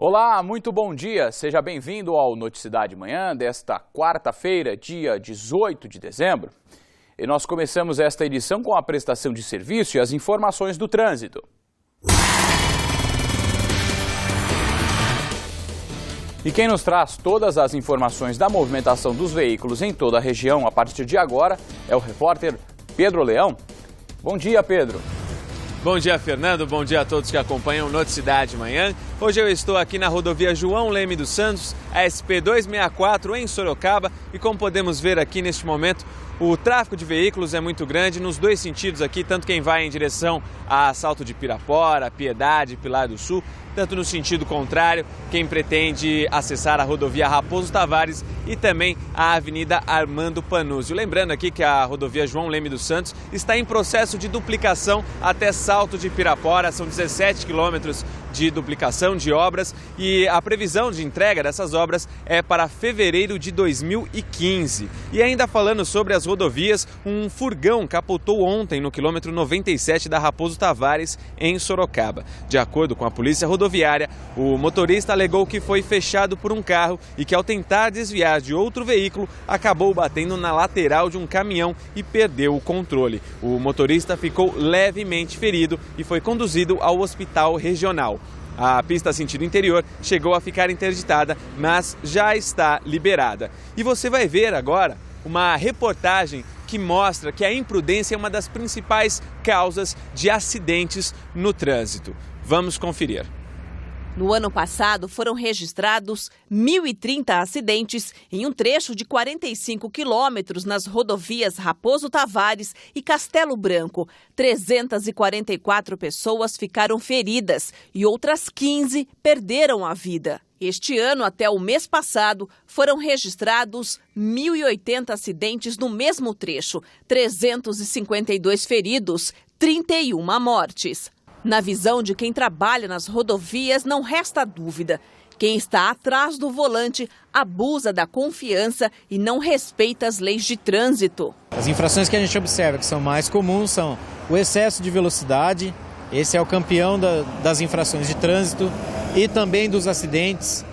Olá, muito bom dia. Seja bem-vindo ao Noticidade Manhã desta quarta-feira, dia 18 de dezembro. E nós começamos esta edição com a prestação de serviço e as informações do trânsito. E quem nos traz todas as informações da movimentação dos veículos em toda a região a partir de agora é o repórter Pedro Leão. Bom dia, Pedro. Bom dia, Fernando. Bom dia a todos que acompanham o Noticidade Manhã. Hoje eu estou aqui na rodovia João Leme dos Santos, a SP-264 em Sorocaba. E como podemos ver aqui neste momento, o tráfego de veículos é muito grande nos dois sentidos aqui, tanto quem vai em direção a Salto de Pirapora, Piedade, Pilar do Sul, tanto no sentido contrário, quem pretende acessar a rodovia Raposo Tavares e também a Avenida Armando Panuzio. Lembrando aqui que a rodovia João Leme dos Santos está em processo de duplicação até Salto de Pirapora, são 17 quilômetros de duplicação de obras e a previsão de entrega dessas obras é para fevereiro de 2015. E ainda falando sobre as rodovias, um furgão capotou ontem no quilômetro 97 da Raposo Tavares, em Sorocaba. De acordo com a Polícia Rodoviária, o motorista alegou que foi fechado por um carro e que ao tentar desviar de outro veículo, acabou batendo na lateral de um caminhão e perdeu o controle. O motorista ficou levemente ferido e foi conduzido ao hospital regional. A pista sentido interior chegou a ficar interditada, mas já está liberada. E você vai ver agora uma reportagem que mostra que a imprudência é uma das principais causas de acidentes no trânsito. Vamos conferir. No ano passado, foram registrados 1.030 acidentes em um trecho de 45 quilômetros nas rodovias Raposo Tavares e Castelo Branco. 344 pessoas ficaram feridas e outras 15 perderam a vida. Este ano, até o mês passado, foram registrados 1.080 acidentes no mesmo trecho, 352 feridos, 31 mortes. Na visão de quem trabalha nas rodovias, não resta dúvida. Quem está atrás do volante abusa da confiança e não respeita as leis de trânsito. As infrações que a gente observa que são mais comuns são o excesso de velocidade, esse é o campeão das infrações de trânsito e também dos acidentes.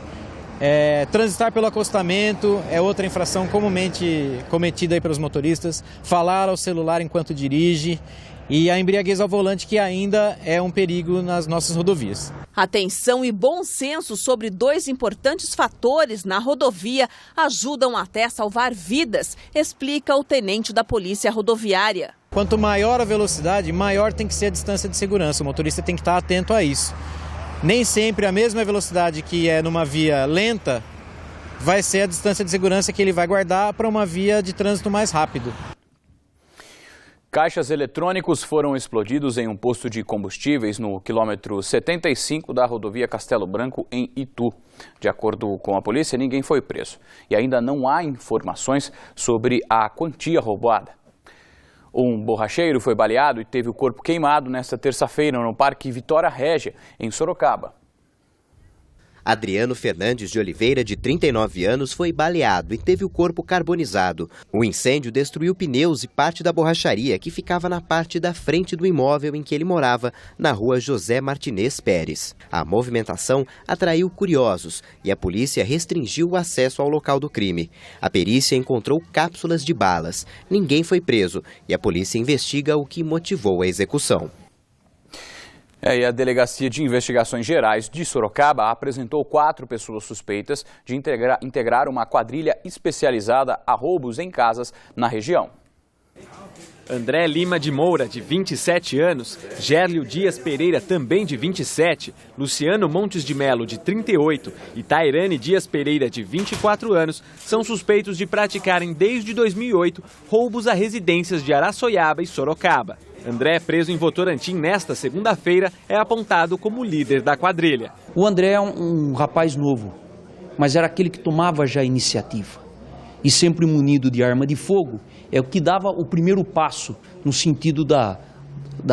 Transitar pelo acostamento é outra infração comumente cometida aí pelos motoristas. Falar ao celular enquanto dirige. E a embriaguez ao volante, que ainda é um perigo nas nossas rodovias. Atenção e bom senso sobre dois importantes fatores na rodovia ajudam até a salvar vidas, explica o tenente da Polícia Rodoviária. Quanto maior a velocidade, maior tem que ser a distância de segurança. O motorista tem que estar atento a isso. Nem sempre a mesma velocidade que é numa via lenta vai ser a distância de segurança que ele vai guardar para uma via de trânsito mais rápido. Caixas eletrônicos foram explodidos em um posto de combustíveis no quilômetro 75 da rodovia Castelo Branco, em Itu. De acordo com a polícia, ninguém foi preso. E ainda não há informações sobre a quantia roubada. Um borracheiro foi baleado e teve o corpo queimado nesta terça-feira no Parque Vitória Régia, em Sorocaba. Adriano Fernandes de Oliveira, de 39 anos, foi baleado e teve o corpo carbonizado. O incêndio destruiu pneus e parte da borracharia que ficava na parte da frente do imóvel em que ele morava, na rua José Martinez Pérez. A movimentação atraiu curiosos e a polícia restringiu o acesso ao local do crime. A perícia encontrou cápsulas de balas. Ninguém foi preso e a polícia investiga o que motivou a execução. E a Delegacia de Investigações Gerais de Sorocaba apresentou 4 pessoas suspeitas de integrar uma quadrilha especializada a roubos em casas na região. André Lima de Moura, de 27 anos, Gérlio Dias Pereira, também de 27, Luciano Montes de Melo, de 38 e Tairane Dias Pereira, de 24 anos, são suspeitos de praticarem desde 2008 roubos a residências de Araçoiaba e Sorocaba. André, preso em Votorantim nesta segunda-feira, é apontado como líder da quadrilha. O André é um rapaz novo, mas era aquele que tomava já a iniciativa. E sempre munido de arma de fogo, é o que dava o primeiro passo no sentido da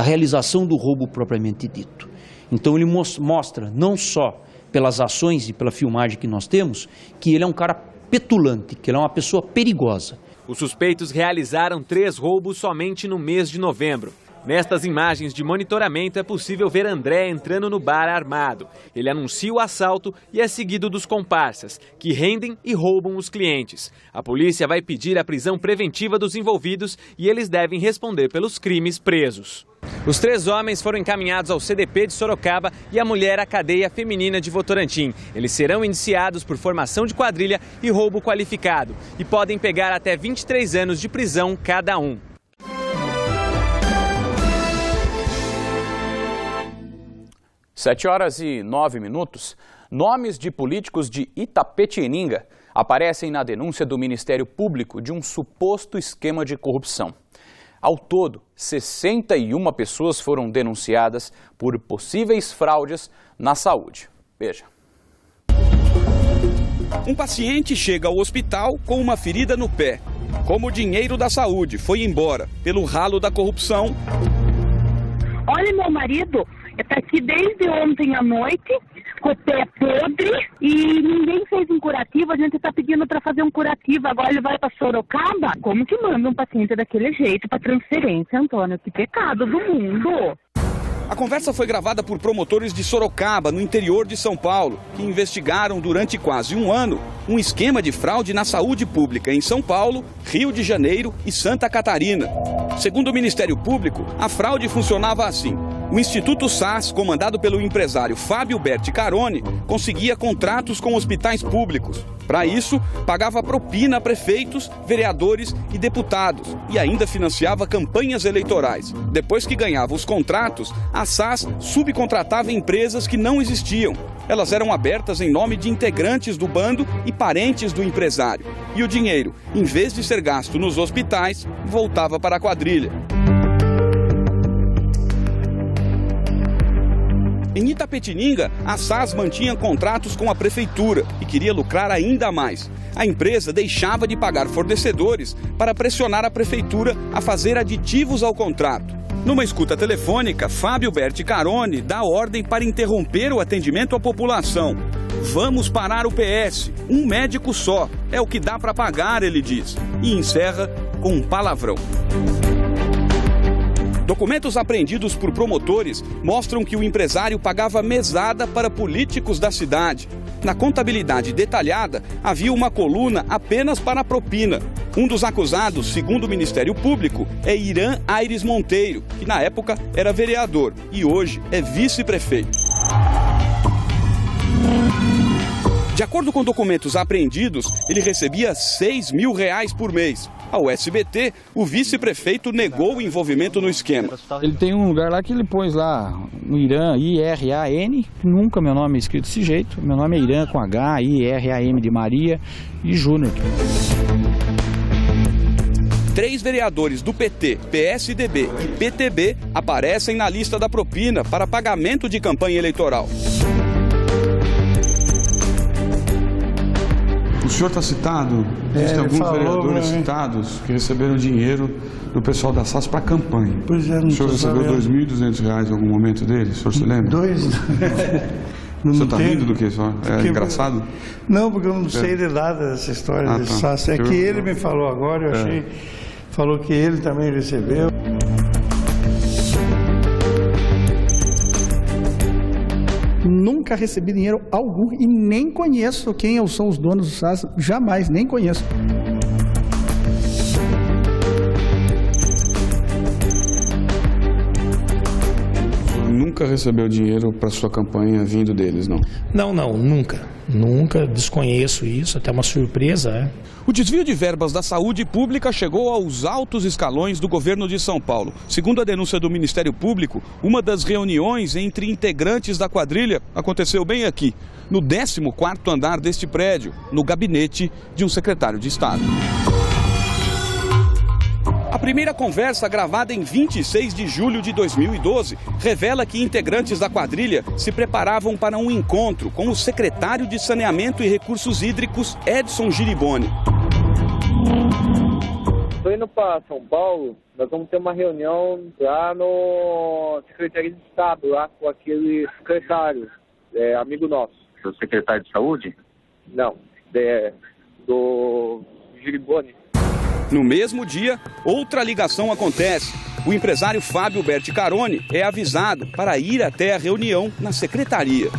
realização do roubo propriamente dito. Então ele mostra, não só pelas ações e pela filmagem que nós temos, que ele é um cara petulante, que ele é uma pessoa perigosa. Os suspeitos realizaram 3 roubos somente no mês de novembro. Nestas imagens de monitoramento é possível ver André entrando no bar armado. Ele anuncia o assalto e é seguido dos comparsas, que rendem e roubam os clientes. A polícia vai pedir a prisão preventiva dos envolvidos e eles devem responder pelos crimes presos. Os 3 homens foram encaminhados ao CDP de Sorocaba e a mulher à cadeia feminina de Votorantim. Eles serão indiciados por formação de quadrilha e roubo qualificado e podem pegar até 23 anos de prisão cada um. 7h09. Nomes de políticos de Itapetininga aparecem na denúncia do Ministério Público de um suposto esquema de corrupção. Ao todo, 61 pessoas foram denunciadas por possíveis fraudes na saúde. Veja. Um paciente chega ao hospital com uma ferida no pé. Como o dinheiro da saúde foi embora pelo ralo da corrupção. Olha, meu marido está aqui desde ontem à noite, com o pé podre, e ninguém fez um curativo. A gente está pedindo para fazer um curativo, agora ele vai para Sorocaba. Como que manda um paciente daquele jeito para transferência, Antônio? Que pecado do mundo! A conversa foi gravada por promotores de Sorocaba, no interior de São Paulo, que investigaram durante quase um ano um esquema de fraude na saúde pública em São Paulo, Rio de Janeiro e Santa Catarina. Segundo o Ministério Público, a fraude funcionava assim. O Instituto SAS, comandado pelo empresário Fábio Berti Caroni, conseguia contratos com hospitais públicos. Para isso, pagava propina a prefeitos, vereadores e deputados e ainda financiava campanhas eleitorais. Depois que ganhava os contratos, a SAS subcontratava empresas que não existiam. Elas eram abertas em nome de integrantes do bando e parentes do empresário. E o dinheiro, em vez de ser gasto nos hospitais, voltava para a quadrilha. Em Itapetininga, a SAS mantinha contratos com a prefeitura e queria lucrar ainda mais. A empresa deixava de pagar fornecedores para pressionar a prefeitura a fazer aditivos ao contrato. Numa escuta telefônica, Fábio Berti Caroni dá ordem para interromper o atendimento à população. Vamos parar o PS, um médico só, é o que dá para pagar, ele diz. E encerra com um palavrão. Documentos apreendidos por promotores mostram que o empresário pagava mesada para políticos da cidade. Na contabilidade detalhada, havia uma coluna apenas para a propina. Um dos acusados, segundo o Ministério Público, é Irã Aires Monteiro, que na época era vereador e hoje é vice-prefeito. De acordo com documentos apreendidos, ele recebia R$6 mil por mês. Ao SBT, o vice-prefeito negou o envolvimento no esquema. Ele tem um lugar lá que ele pôs lá, no Irã, I-R-A-N, nunca meu nome é escrito desse jeito. Meu nome é Irã com H, I-R-A-M de Maria e Júnior. 3 vereadores do PT, PSDB e PTB aparecem na lista da propina para pagamento de campanha eleitoral. O senhor está citado, existem alguns vereadores citados que receberam dinheiro do pessoal da SAS para a campanha. Pois é, não o senhor recebeu R$2.200 em algum momento dele, o senhor se lembra? Dois? O senhor está rindo do que só? É engraçado? Não, porque eu não sei de nada dessa história de SAS. É que ele me falou agora, eu achei, falou que ele também recebeu. Nunca recebi dinheiro algum e nem conheço quem são os donos do SAS, jamais, nem conheço. Nunca recebeu dinheiro para sua campanha vindo deles, não? Não, nunca. Nunca, desconheço isso, até uma surpresa, né? O desvio de verbas da saúde pública chegou aos altos escalões do governo de São Paulo. Segundo a denúncia do Ministério Público, uma das reuniões entre integrantes da quadrilha aconteceu bem aqui, no 14º andar deste prédio, no gabinete de um secretário de Estado. A primeira conversa, gravada em 26 de julho de 2012, revela que integrantes da quadrilha se preparavam para um encontro com o secretário de Saneamento e Recursos Hídricos, Edson Giriboni. Estou indo para São Paulo, nós vamos ter uma reunião lá no Secretaria de Estado, lá com aquele secretário, amigo nosso. O secretário de Saúde? Não, do Giriboni. No mesmo dia, outra ligação acontece. O empresário Fábio Berti Caroni é avisado para ir até a reunião na secretaria.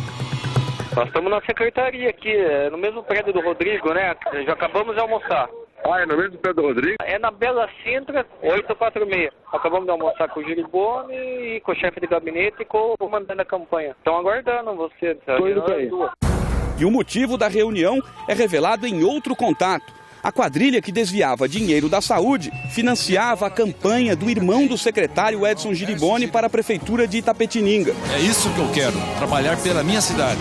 Nós estamos na secretaria aqui, no mesmo prédio do Rodrigo, né? Já acabamos de almoçar. Ah, é no mesmo prédio do Rodrigo? É na Bela Sintra, 846. Acabamos de almoçar com o Giribone e com o chefe de gabinete e com o comandante da campanha. Estão aguardando você. Tô indo pra aí. E o motivo da reunião é revelado em outro contato. A quadrilha que desviava dinheiro da saúde financiava a campanha do irmão do secretário Edson Giribone para a prefeitura de Itapetininga. É isso que eu quero, trabalhar pela minha cidade.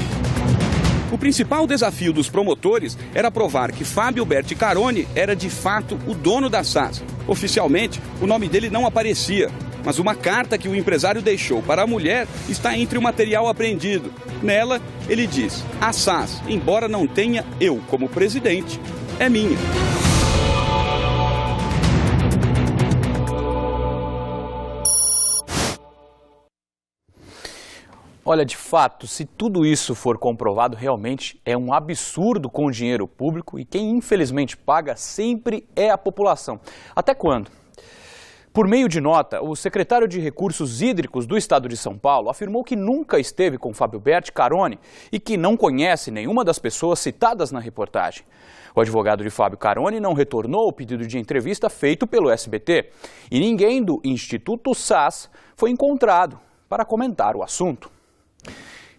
O principal desafio dos promotores era provar que Fábio Berti Caroni era de fato o dono da SAS. Oficialmente, o nome dele não aparecia, mas uma carta que o empresário deixou para a mulher está entre o material apreendido. Nela, ele diz: a SAS, embora não tenha eu como presidente, é minha. Olha, de fato, se tudo isso for comprovado, realmente é um absurdo com o dinheiro público e quem infelizmente paga sempre é a população. Até quando? Por meio de nota, o secretário de Recursos Hídricos do Estado de São Paulo afirmou que nunca esteve com Fábio Berti Caroni e que não conhece nenhuma das pessoas citadas na reportagem. O advogado de Fábio Caroni não retornou o pedido de entrevista feito pelo SBT e ninguém do Instituto SAS foi encontrado para comentar o assunto.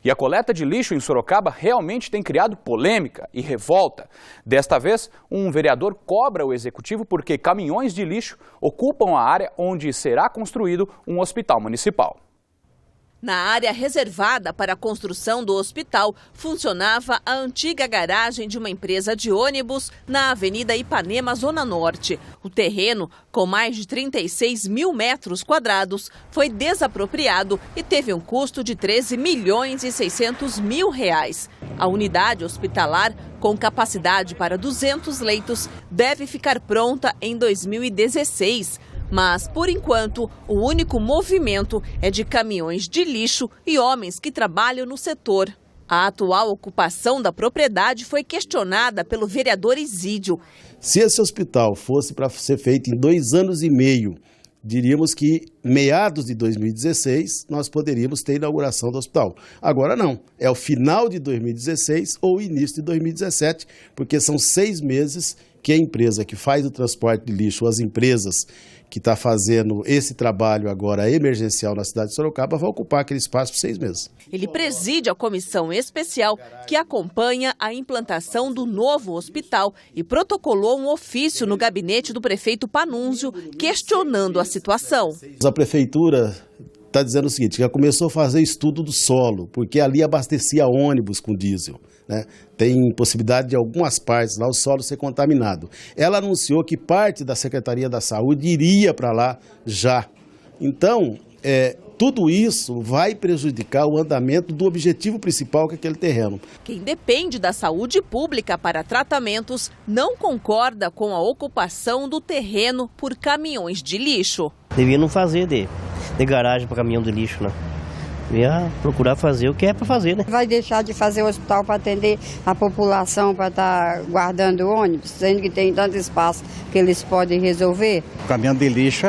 E a coleta de lixo em Sorocaba realmente tem criado polêmica e revolta. Desta vez, um vereador cobra o executivo porque caminhões de lixo ocupam a área onde será construído um hospital municipal. Na área reservada para a construção do hospital, funcionava a antiga garagem de uma empresa de ônibus na Avenida Ipanema, Zona Norte. O terreno, com mais de 36 mil metros quadrados, foi desapropriado e teve um custo de 13 milhões e 600 mil reais. A unidade hospitalar, com capacidade para 200 leitos, deve ficar pronta em 2016. Mas, por enquanto, o único movimento é de caminhões de lixo e homens que trabalham no setor. A atual ocupação da propriedade foi questionada pelo vereador Isídio. Se esse hospital fosse para ser feito em 2 anos e meio, diríamos que meados de 2016 nós poderíamos ter a inauguração do hospital. Agora não, é o final de 2016 ou início de 2017, porque são 6 meses que a empresa que faz o transporte de lixo, ou as empresas que está fazendo esse trabalho agora emergencial na cidade de Sorocaba, vai ocupar aquele espaço por 6 meses. Ele preside a comissão especial que acompanha a implantação do novo hospital e protocolou um ofício no gabinete do prefeito Panunzio questionando a situação. A prefeitura está dizendo o seguinte, já começou a fazer estudo do solo, porque ali abastecia ônibus com diesel, né? Tem possibilidade de algumas partes lá o solo ser contaminado. Ela anunciou que parte da Secretaria da Saúde iria para lá já. Então, tudo isso vai prejudicar o andamento do objetivo principal que é aquele terreno. Quem depende da saúde pública para tratamentos não concorda com a ocupação do terreno por caminhões de lixo. Devia não fazer de garagem para caminhão de lixo, né? Ia procurar fazer o que é para fazer, né? Vai deixar de fazer o hospital para atender a população, para estar guardando ônibus, sendo que tem tanto espaço que eles podem resolver? O caminhão de lixo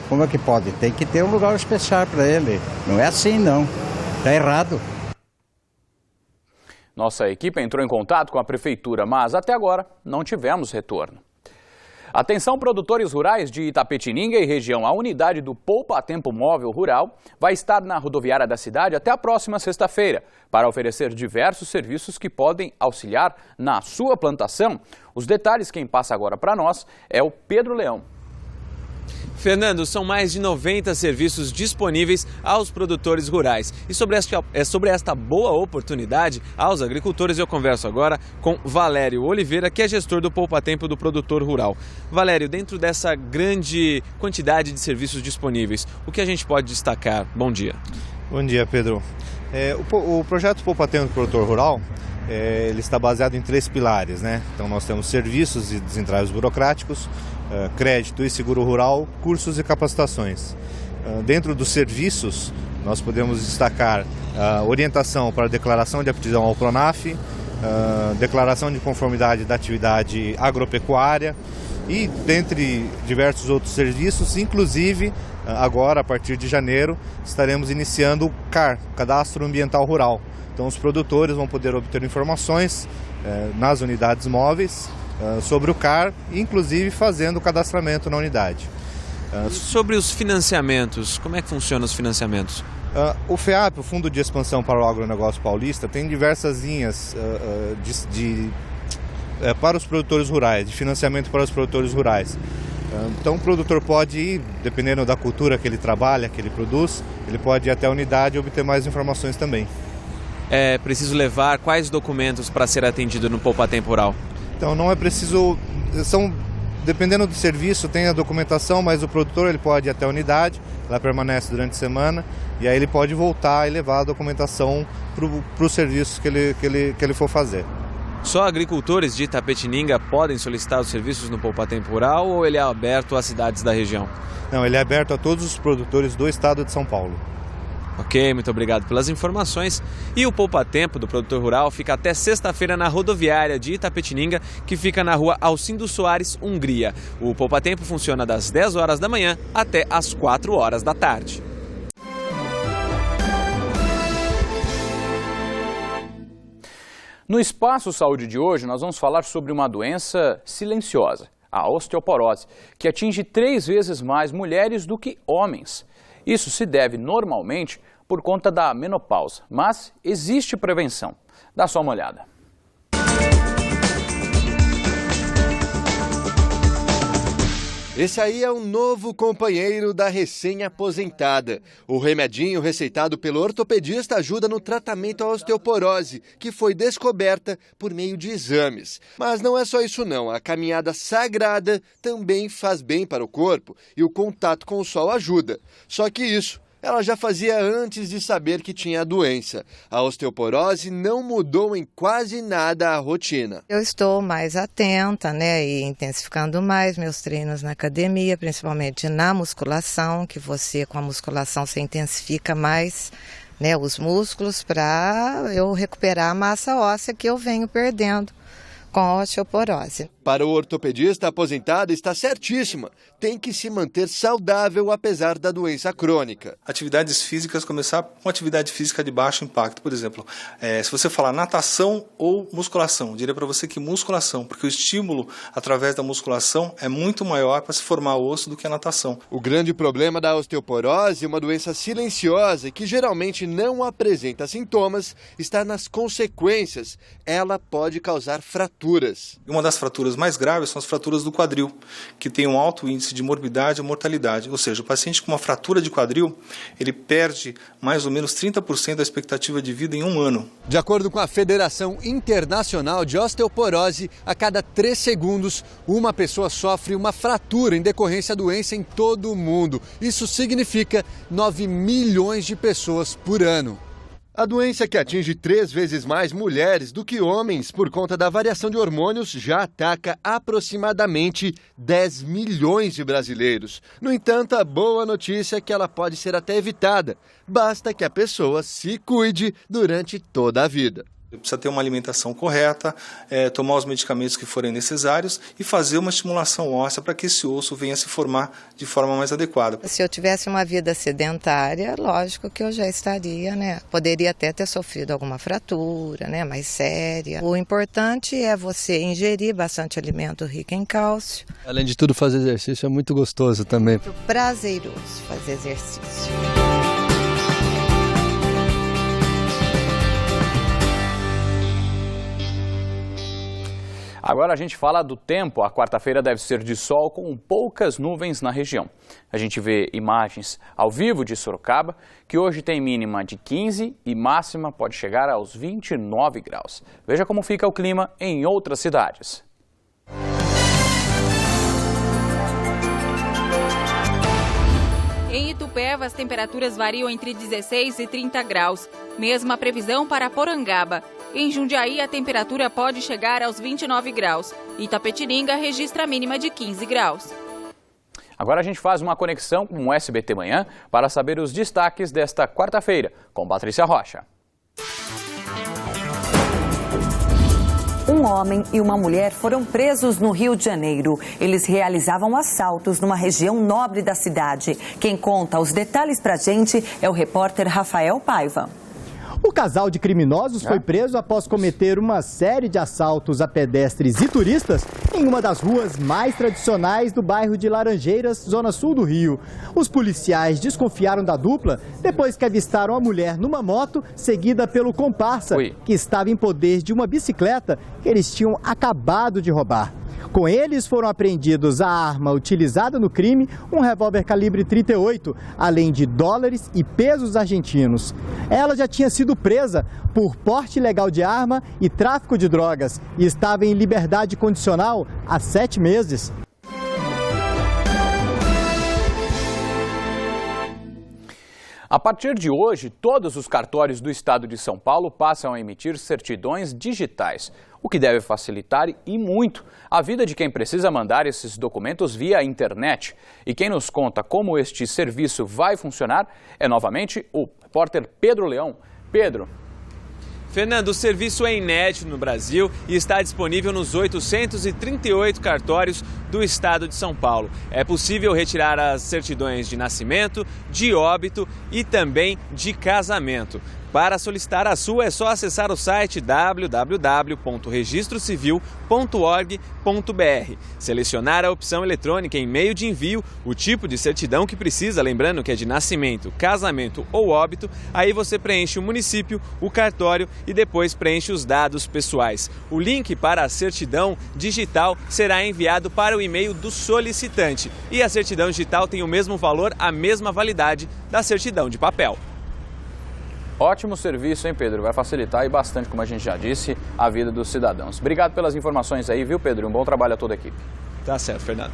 como é que pode? Tem que ter um lugar especial para ele. Não é assim, não. Está errado. Nossa equipe entrou em contato com a prefeitura, mas até agora não tivemos retorno. Atenção, produtores rurais de Itapetininga e região. A unidade do Poupa Tempo Móvel Rural vai estar na rodoviária da cidade até a próxima sexta-feira para oferecer diversos serviços que podem auxiliar na sua plantação. Os detalhes quem passa agora para nós é o Pedro Leão. Fernando, são mais de 90 serviços disponíveis aos produtores rurais. E sobre esta boa oportunidade aos agricultores, eu converso agora com Valério Oliveira, que é gestor do Poupa Tempo do produtor rural. Valério, dentro dessa grande quantidade de serviços disponíveis, o que a gente pode destacar? Bom dia. Bom dia, Pedro. O projeto Poupa Tempo do produtor rural, ele está baseado em 3 pilares, né? Então nós temos serviços e desentraves burocráticos, crédito e seguro rural, cursos e capacitações. Dentro dos serviços, nós podemos destacar orientação para declaração de aptidão ao PRONAF, declaração de conformidade da atividade agropecuária e dentre diversos outros serviços, inclusive agora, a partir de janeiro, estaremos iniciando o CAR, Cadastro Ambiental Rural. Então os produtores vão poder obter informações nas unidades móveis sobre o CAR, inclusive fazendo o cadastramento na unidade. Sobre os financiamentos, como é que funcionam os financiamentos? O FEAP, o Fundo de Expansão para o Agronegócio Paulista, tem diversas linhas para os produtores rurais, de financiamento para os produtores rurais. Então o produtor pode ir, dependendo da cultura que ele trabalha, que ele produz, ele pode ir até a unidade e obter mais informações também. É preciso levar quais documentos para ser atendido no Poupa Tempo Rural? Então não é preciso, dependendo do serviço, tem a documentação, mas o produtor ele pode ir até a unidade, ela permanece durante a semana, e aí ele pode voltar e levar a documentação para o serviço que ele for fazer. Só agricultores de Itapetininga podem solicitar os serviços no Poupa Tempo Rural ou ele é aberto às cidades da região? Não, ele é aberto a todos os produtores do estado de São Paulo. Ok, muito obrigado pelas informações. E o Poupa Tempo do produtor rural fica até sexta-feira na rodoviária de Itapetininga, que fica na rua Alcindo Soares, Hungria. O Poupa Tempo funciona das 10 horas da manhã até as 4 horas da tarde. No Espaço Saúde de hoje, nós vamos falar sobre uma doença silenciosa, a osteoporose, que atinge 3 vezes mais mulheres do que homens. Isso se deve normalmente por conta da menopausa, mas existe prevenção. Dá só uma olhada. Esse aí é um novo companheiro da recém-aposentada. O remedinho receitado pelo ortopedista ajuda no tratamento à osteoporose, que foi descoberta por meio de exames. Mas não é só isso não, a caminhada sagrada também faz bem para o corpo e o contato com o sol ajuda. Só que isso ela já fazia antes de saber que tinha a doença. A osteoporose não mudou em quase nada a rotina. Eu estou mais atenta, e intensificando mais meus treinos na academia, principalmente na musculação, que você com a musculação você intensifica mais, os músculos para eu recuperar a massa óssea que eu venho perdendo com a osteoporose. Para o ortopedista, a aposentada está certíssima. Tem que se manter saudável apesar da doença crônica. Atividades físicas, começar com atividade física de baixo impacto. Por exemplo, se você falar natação ou musculação, eu diria para você que musculação, porque o estímulo através da musculação é muito maior para se formar osso do que a natação. O grande problema da osteoporose, uma doença silenciosa que geralmente não apresenta sintomas, está nas consequências. Ela pode causar fraturas. Uma das fraturas mais graves são as fraturas do quadril, que tem um alto índice de morbidade e mortalidade. Ou seja, o paciente com uma fratura de quadril, ele perde mais ou menos 30% da expectativa de vida em um ano. De acordo com a Federação Internacional de Osteoporose, a cada 3 segundos, uma pessoa sofre uma fratura em decorrência da doença em todo o mundo. Isso significa 9 milhões de pessoas por ano. A doença, que atinge 3 vezes mais mulheres do que homens por conta da variação de hormônios, já ataca aproximadamente 10 milhões de brasileiros. No entanto, a boa notícia é que ela pode ser até evitada. Basta que a pessoa se cuide durante toda a vida. Precisa ter uma alimentação correta, tomar os medicamentos que forem necessários e fazer uma estimulação óssea para que esse osso venha a se formar de forma mais adequada. Se eu tivesse uma vida sedentária, lógico que eu já estaria, poderia até ter sofrido alguma fratura, mais séria. O importante é você ingerir bastante alimento rico em cálcio. Além de tudo, fazer exercício é muito gostoso também. Muito prazeroso fazer exercício. Agora a gente fala do tempo. A quarta-feira deve ser de sol com poucas nuvens na região. A gente vê imagens ao vivo de Sorocaba, que hoje tem mínima de 15 e máxima pode chegar aos 29 graus. Veja como fica o clima em outras cidades. Em Itupeva, as temperaturas variam entre 16 e 30 graus. Mesma previsão para Porangaba. Em Jundiaí, a temperatura pode chegar aos 29 graus. Itapetininga registra a mínima de 15 graus. Agora a gente faz uma conexão com o SBT Manhã para saber os destaques desta quarta-feira, com Patrícia Rocha. Um Um homem e uma mulher foram presos no Rio de Janeiro. Eles realizavam assaltos numa região nobre da cidade. Quem conta os detalhes pra gente é o repórter Rafael Paiva. O casal de criminosos foi preso após cometer uma série de assaltos a pedestres e turistas em uma das ruas mais tradicionais do bairro de Laranjeiras, zona sul do Rio. Os policiais desconfiaram da dupla depois que avistaram a mulher numa moto seguida pelo comparsa, que estava em poder de uma bicicleta que eles tinham acabado de roubar. Com eles foram apreendidos a arma utilizada no crime, um revólver calibre 38, além de dólares e pesos argentinos. Ela já tinha sido presa por porte ilegal de arma e tráfico de drogas e estava em liberdade condicional há 7 meses. A partir de hoje, todos os cartórios do estado de São Paulo passam a emitir certidões digitais, o que deve facilitar e muito a vida de quem precisa mandar esses documentos via internet. E quem nos conta como este serviço vai funcionar é novamente o repórter Pedro Leão. Pedro. Fernando, o serviço é inédito no Brasil e está disponível nos 838 cartórios do estado de São Paulo. É possível retirar as certidões de nascimento, de óbito e também de casamento. Para solicitar a sua é só acessar o site www.registrocivil.org.br, selecionar a opção eletrônica em meio de envio, o tipo de certidão que precisa, lembrando que é de nascimento, casamento ou óbito, aí você preenche o município, o cartório e depois preenche os dados pessoais. O link para a certidão digital será enviado para o e-mail do solicitante e a certidão digital tem o mesmo valor, a mesma validade da certidão de papel. Ótimo serviço, hein, Pedro? Vai facilitar e bastante, como a gente já disse, a vida dos cidadãos. Obrigado pelas informações aí, viu, Pedro? Um bom trabalho a toda a equipe. Tá certo, Fernando.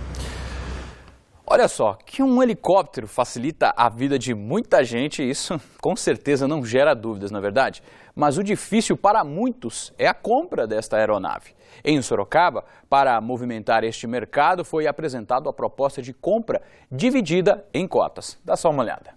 Olha só, que um helicóptero facilita a vida de muita gente, isso com certeza não gera dúvidas, na verdade. Mas o difícil para muitos é a compra desta aeronave. Em Sorocaba, para movimentar este mercado, foi apresentada a proposta de compra dividida em cotas. Dá só uma olhada.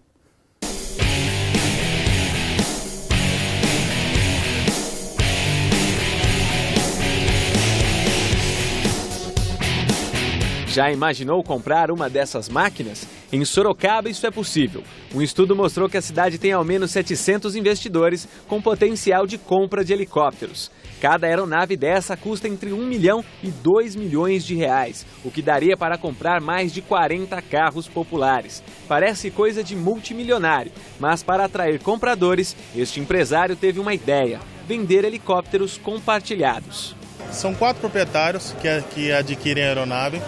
Já imaginou comprar uma dessas máquinas? Em Sorocaba isso é possível. Um estudo mostrou que a cidade tem ao menos 700 investidores com potencial de compra de helicópteros. Cada aeronave dessa custa entre 1 milhão e 2 milhões de reais, o que daria para comprar mais de 40 carros populares. Parece coisa de multimilionário, mas para atrair compradores, este empresário teve uma ideia: vender helicópteros compartilhados. São 4 proprietários que adquirem a aeronave.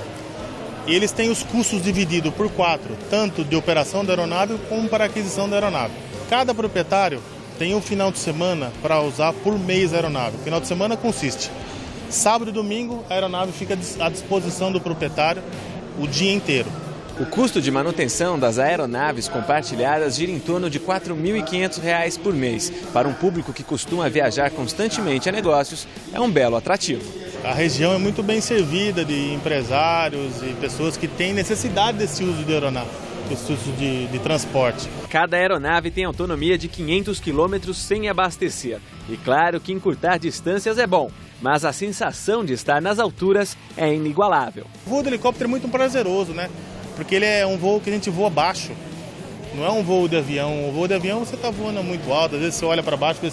E eles têm os custos divididos por 4, tanto de operação da aeronave como para aquisição da aeronave. Cada proprietário tem um final de semana para usar por mês a aeronave. O final de semana consiste: sábado e domingo a aeronave fica à disposição do proprietário o dia inteiro. O custo de manutenção das aeronaves compartilhadas gira em torno de R$ 4.500 por mês. Para um público que costuma viajar constantemente a negócios, é um belo atrativo. A região é muito bem servida de empresários e pessoas que têm necessidade desse uso de aeronave, desse uso de transporte. Cada aeronave tem autonomia de 500 quilômetros sem abastecer. E claro que encurtar distâncias é bom, mas a sensação de estar nas alturas é inigualável. O voo do helicóptero é muito prazeroso, né? Porque ele é um voo que a gente voa baixo. Não é um voo de avião. O voo de avião você está voando muito alto, às vezes você olha para baixo e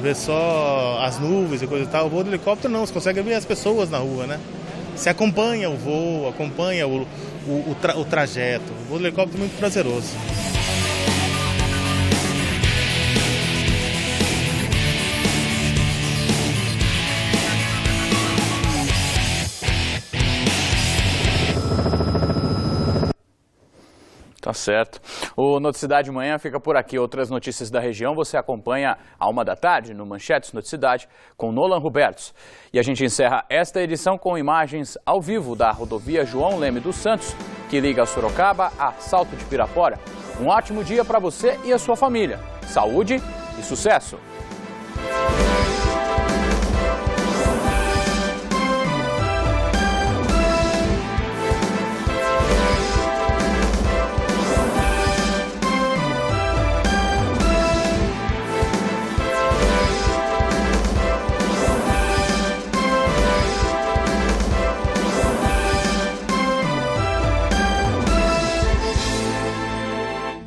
vê só as nuvens e coisa e tal. O voo do helicóptero não, você consegue ver as pessoas na rua, né? Você acompanha o voo, acompanha o trajeto. O voo do helicóptero é muito prazeroso. Tá certo. O Noticidade Manhã fica por aqui. Outras notícias da região você acompanha à 13h no Manchetes Noticidade com Nolan Robertos. E a gente encerra esta edição com imagens ao vivo da rodovia João Leme dos Santos, que liga Sorocaba a Salto de Pirapora. Um ótimo dia para você e a sua família. Saúde e sucesso!